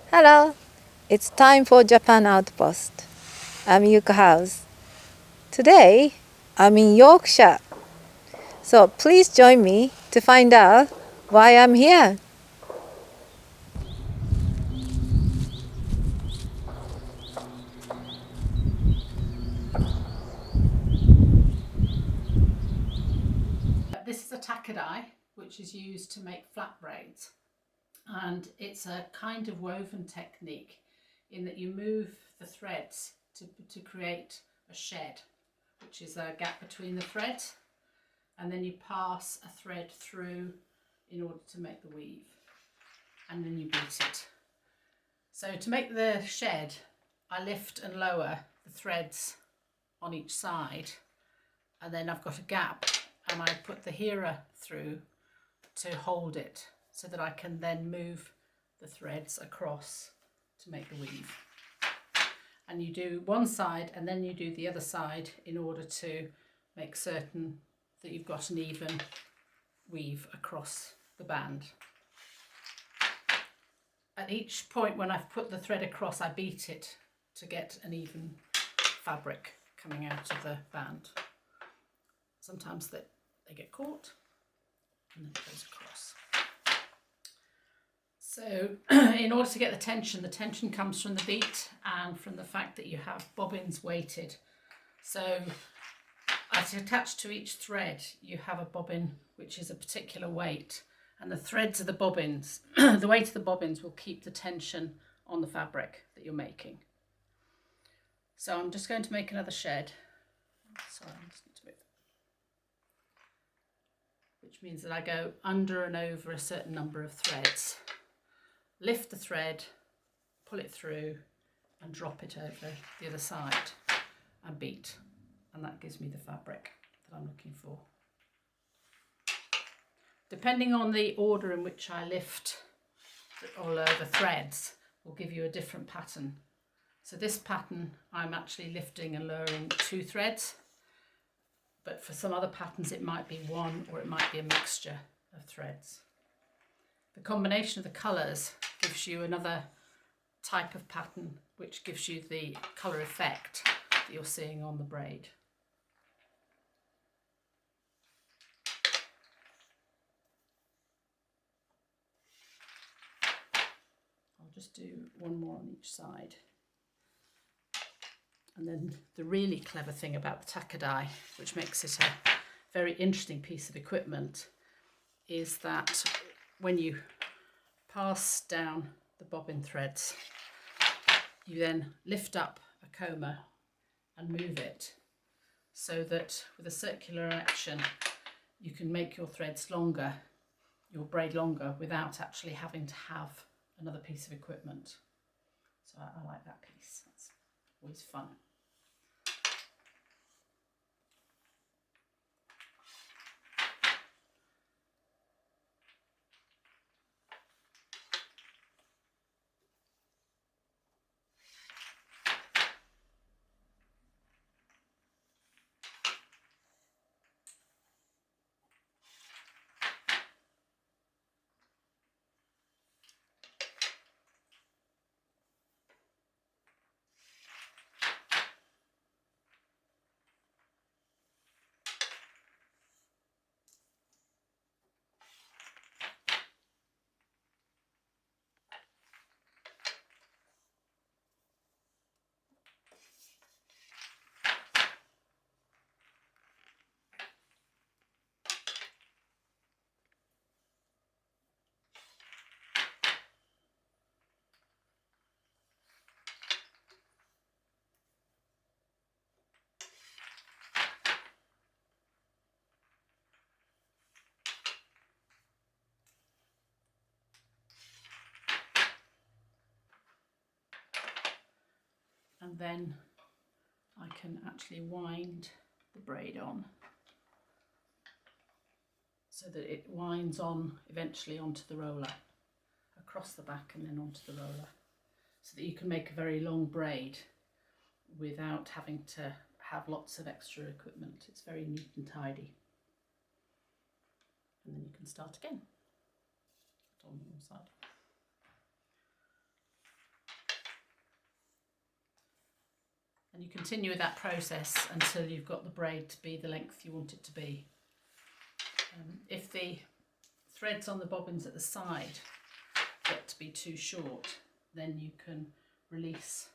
Hello, it's time for Japan Outpost. I'm Yuka House. Today, I'm in Yorkshire, so please join me to find out why I'm here. This is a takadai, which is used to make flat braids, and it's a kind of woven technique in that you move the threads to create a shed, which is a gap between the threads, and then you pass a thread through in order to make the weave, and then you beat it. So to make the shed, I lift and lower the threads on each side, and then I've got a gap, and I put the heera through to hold it so that I can then move the threads across to make the weave. And you do one side and then you do the other side in order to make certain that you've got an even weave across the band. At each point when I've put the thread across, I beat it to get an even fabric coming out of the band. Sometimes they get caught and then it goes across. So in order to get the tension comes from the beat and from the fact that you have bobbins weighted. So attached to each thread you have a bobbin which is a particular weight, and the threads of the bobbins, the weight of the bobbins will keep the tension on the fabric that you're making. So I'm just going to make another shed. Sorry, I just need to move. Which means that I go under and over a certain number of threads, lift the thread, pull it through and drop it over the other side and beat, and that gives me the fabric that I'm looking for. Depending on the order in which I lift or lower the threads will give you a different pattern. So this pattern I'm actually lifting and lowering 2 threads, but for some other patterns it might be 1 or it might be a mixture of threads. The combination of the colours gives you another type of pattern which gives you the colour effect that you're seeing on the braid. I'll just do one more on each side. And then the really clever thing about the takadai, which makes it a very interesting piece of equipment, is that when you pass down the bobbin threads, you then lift up a comber and move it so that with a circular action you can make your threads longer, your braid longer, without actually having to have another piece of equipment. So I like that piece, that's always fun. And then I can actually wind the braid on so that it winds on eventually onto the roller, across the back and then onto the roller, so that you can make a very long braid without having to have lots of extra equipment. It's very neat and tidy. And then you can start again on the side. And you continue with that process until you've got the braid to be the length you want it to be. If the threads on the bobbins at the side get to be too short, then you can release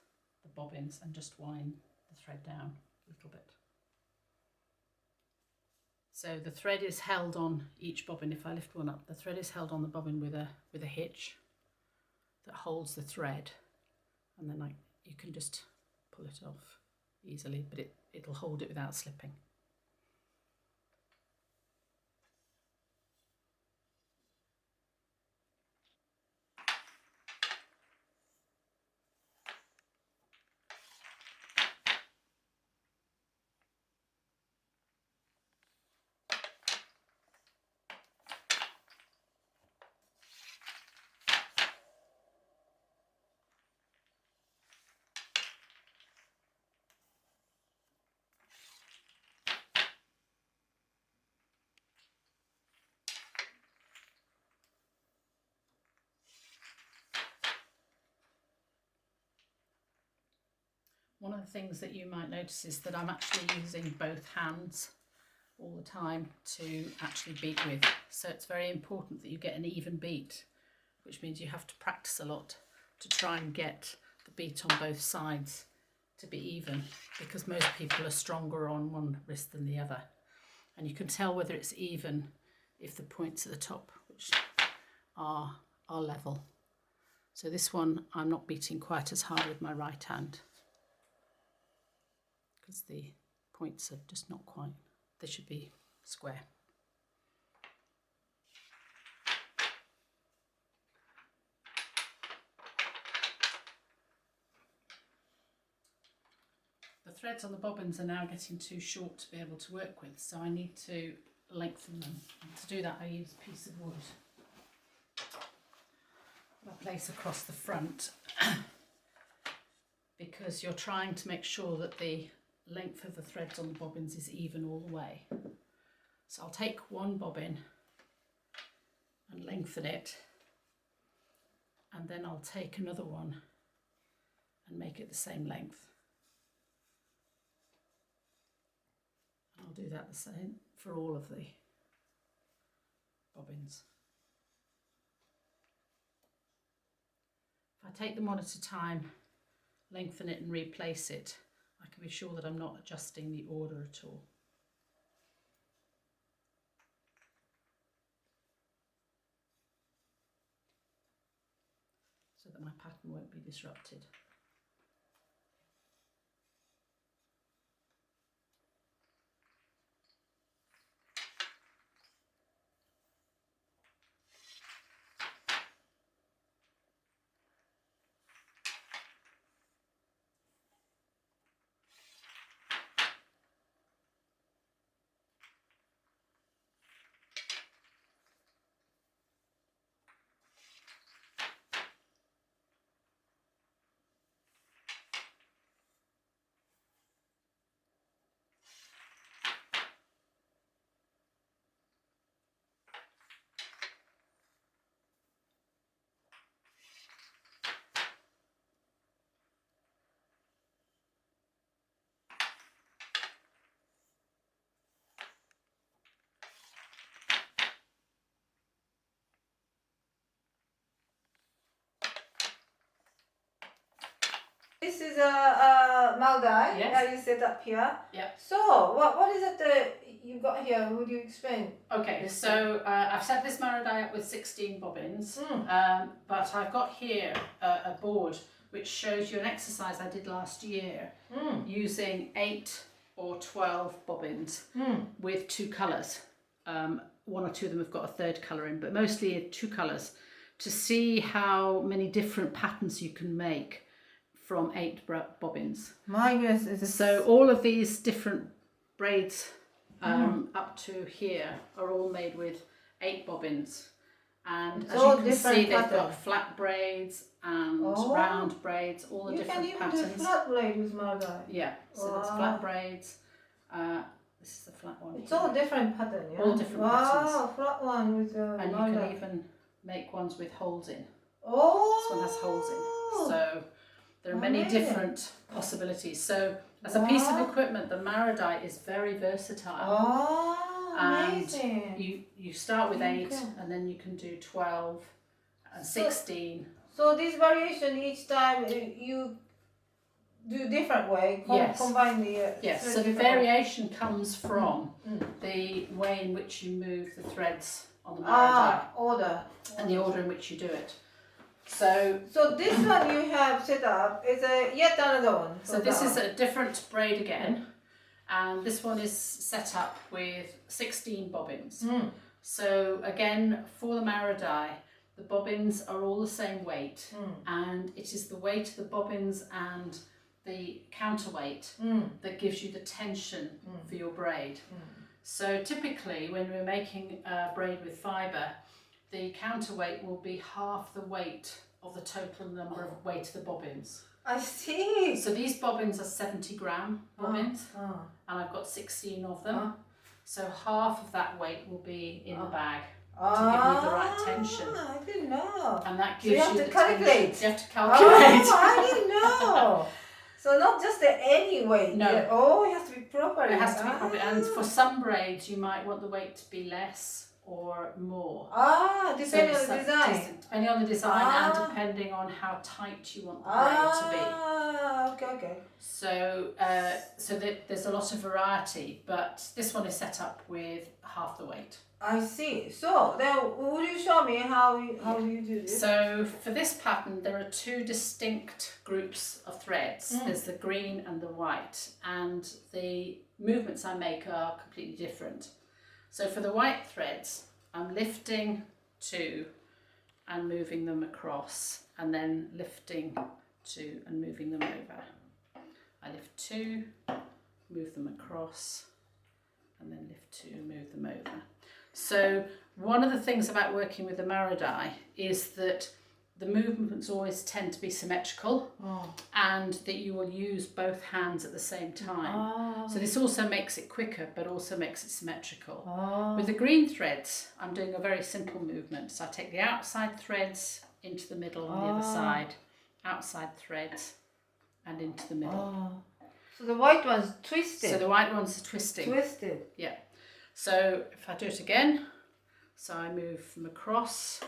the bobbins and just wind the thread down a little bit. So the thread is held on each bobbin. If I lift one up, the thread is held on the bobbin with a hitch that holds the thread, and then you can just pull it off easily, but it'll hold it without slipping. One of the things that you might notice is that I'm actually using both hands all the time to actually beat with. So it's very important that you get an even beat, which means you have to practice a lot to try and get the beat on both sides to be even, because most people are stronger on one wrist than the other. And you can tell whether it's even if the points at the top, which are level. So this one I'm not beating quite as hard with my right hand, because the points are just not quite, they should be square. The threads on the bobbins are now getting too short to be able to work with, so I need to lengthen them. And to do that I use a piece of wood that I place across the front because you're trying to make sure that the length of the threads on the bobbins is even all the way. So I'll take one bobbin and lengthen it, and then I'll take another one and make it the same length. And I'll do that the same for all of the bobbins. If I take them one at a time, lengthen it and replace it, I can be sure that I'm not adjusting the order at all. So that my pattern won't be disrupted. This is a Maldi that you set up here. Yeah. So, what is it that you got here? Would you explain? Okay, so I've set this Maldi up with 16 bobbins, but I've got here a board which shows you an exercise I did last year using 8 or 12 bobbins with 2 colours. One or two of them have got a third colour in, but mostly 2 colours, to see how many different patterns you can make from 8 bobbins. My goodness. So all of these different braids up to here are all made with 8 bobbins. And as you can see, they've got flat braids and round braids, all the different patterns. You can even do flat braid with Maldi. Yeah, so there's flat braids. This is the flat one. It's here. All different pattern, yeah? All different patterns. Wow, flat one with and Maldi. you can even make ones with holes in. Oh! This one has holes in. So there are many different possibilities. So As a piece of equipment, the Maradai is very versatile. Oh, amazing. And you start with 8 and then you can do 12 and 16. So this variation each time you do different way, yes. Combine the yes, so the variation comes from the way in which you move the threads on the Maradai. Order. And the order in which you do it. So this one you have set up is yet another one. So this is a different braid again, and this one is set up with 16 bobbins. So again, for the Maradai, the bobbins are all the same weight, and it is the weight of the bobbins and the counterweight that gives you the tension for your braid. So typically when we're making a braid with fibre, the counterweight will be half the weight of the total number of weight of the bobbins. I see. So these bobbins are 70-gram bobbins, and I've got 16 of them. So half of that weight will be in the bag to give me the right tension. I didn't know. And that gives you the have to calculate. You have to calculate. I didn't know. So not just any weight. No. It has to be proper. It has to be proper. And for some braids, you might want the weight to be less or more. Depending on the design. Depending on the design and depending on how tight you want the braid to be. Okay. So, there's a lot of variety, but this one is set up with half the weight. I see. So then, would you show me how you do this? So for this pattern, there are 2 distinct groups of threads. There's the green and the white, and the movements I make are completely different. So for the white threads, I'm lifting 2 and moving them across, and then lifting 2 and moving them over. I lift 2, move them across, and then lift 2 and move them over. So one of the things about working with the Maradai is that the movements always tend to be symmetrical and that you will use both hands at the same time. So this also makes it quicker but also makes it symmetrical. With the green threads, I'm doing a very simple movement. So I take the outside threads into the middle on the other side, outside threads and into the middle. So the white one's twisted. So the white one's twisting. Twisted. Yeah. So if I do it again, so I move them across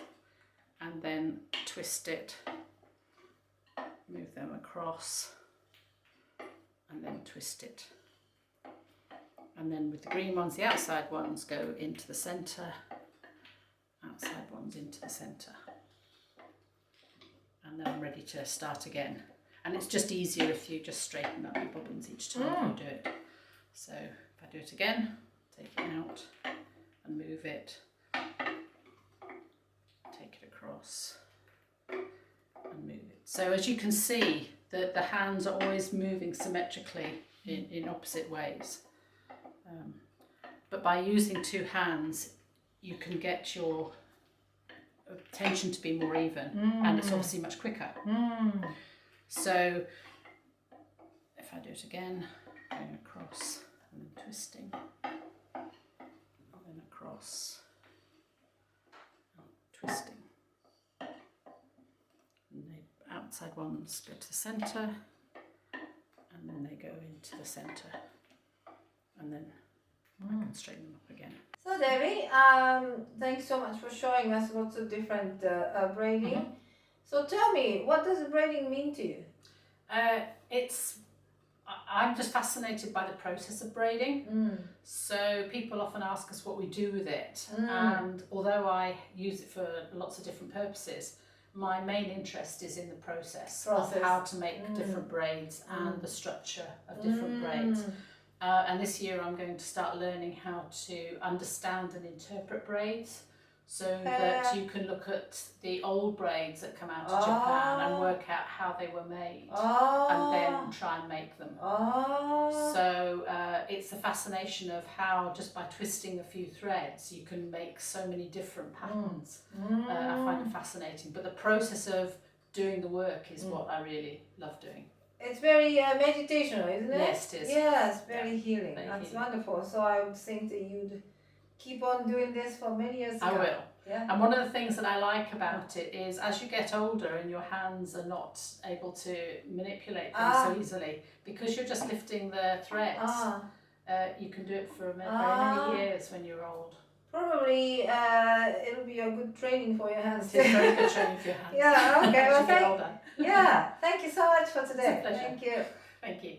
and then twist it, move them across and then twist it. And then with the green ones, the outside ones go into the centre, outside ones into the centre. And then I'm ready to start again. And it's just easier if you just straighten up your bobbins each time you do it. So if I do it again, take it out and move it, take it across and move it. So as you can see, the hands are always moving symmetrically in opposite ways. But by using 2 hands, you can get your tension to be more even and it's obviously much quicker. So if I do it again, going across and then twisting, and then across, and twisting. And the outside ones go to the centre, and then they go into the centre, and then I can straighten them up again. So Debbie, thanks so much for showing us lots of different braiding. So tell me, what does braiding mean to you? I'm just fascinated by the process of braiding. So people often ask us what we do with it, and although I use it for lots of different purposes, my main interest is in the process. Of how to make different braids and the structure of different braids. And this year I'm going to start learning how to understand and interpret braids, so that you can look at the old braids that come out of Japan and work out how they were made and then try and make them. So it's the fascination of how just by twisting a few threads you can make so many different patterns. I find it fascinating, but the process of doing the work is what I really love doing. It's very meditational, isn't it? Yes, it is. Yes, very healing. Very That's healing. wonderful. So I would think that you'd keep on doing this for many years to I come. will. Yeah. And one of the things that I like about it is as you get older and your hands are not able to manipulate them so easily, because you're just lifting the threads, you can do it for very many years when you're old. Probably it'll be a good training for your hands. It's very good training for your hands. Yeah, okay. As you get older. Yeah, thank you so much for today. It's a pleasure. Thank you. Thank you.